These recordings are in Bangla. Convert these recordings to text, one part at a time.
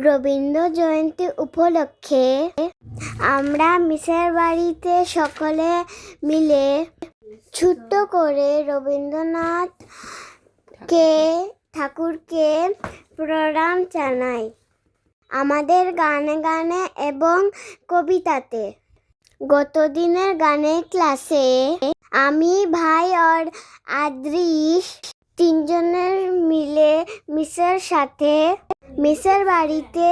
রবীন্দ্র জয়ন্তী উপলক্ষে আমরা মিসের বাড়িতে সকলে মিলে ছোট্ট করে রবীন্দ্রনাথ ঠাকুরকে প্রণাম জানাই আমাদের গানে গানে এবং কবিতাতে। গতদিনের গানের ক্লাসে আমি, ভাই আর আদ্রিশ তিনজনের মিলে মিসের সাথে মিসের বাড়িতে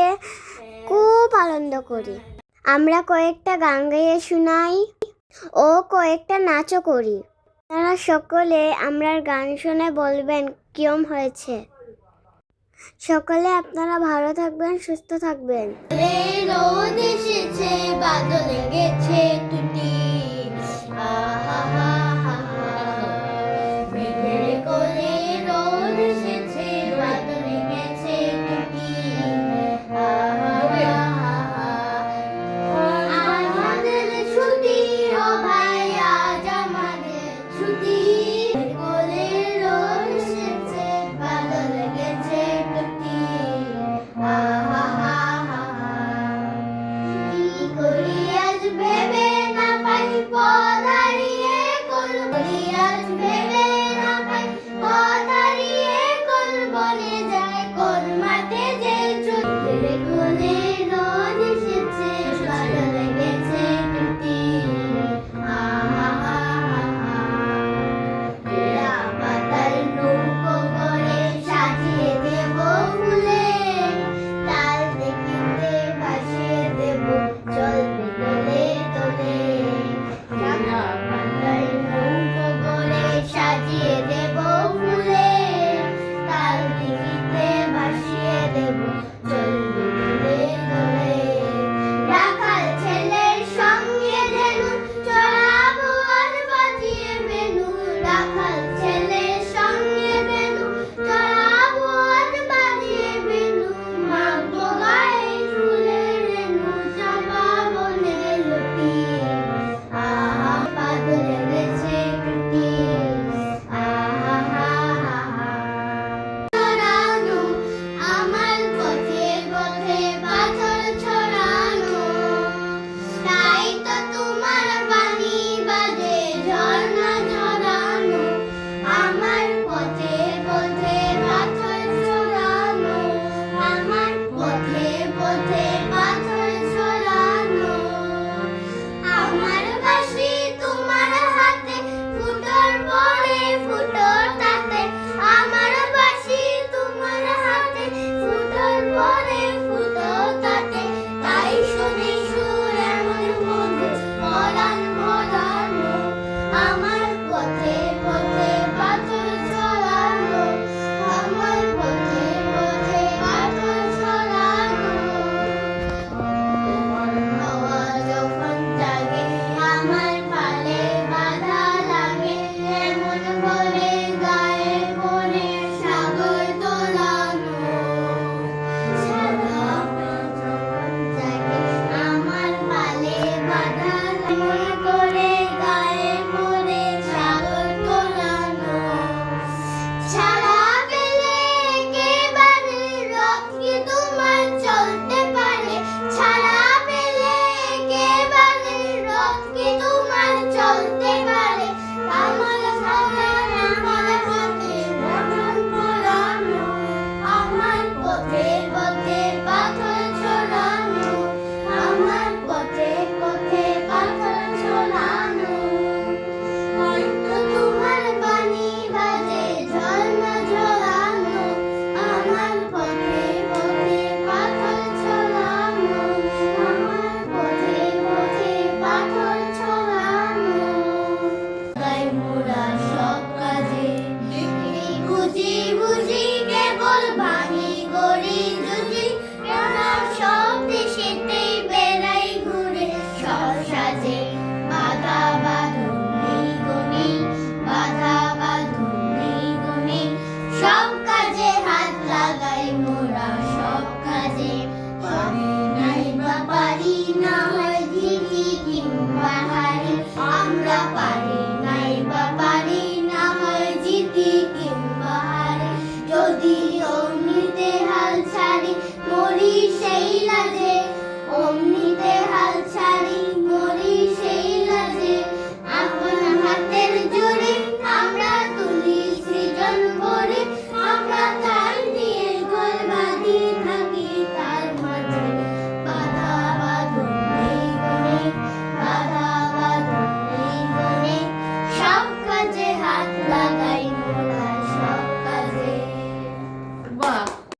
খুব আনন্দ করি। আমরা কয়েকটা গান গাইয়ে শোনাই ও কয়েকটা নাচও করি। আপনারা সকলে আমার গান শুনে বলবেন কেমন হয়েছে। সকলে আপনারা ভালো থাকবেন, সুস্থ থাকবেন। রোদ এসেছে, বাদল গেছে টুটি, আহা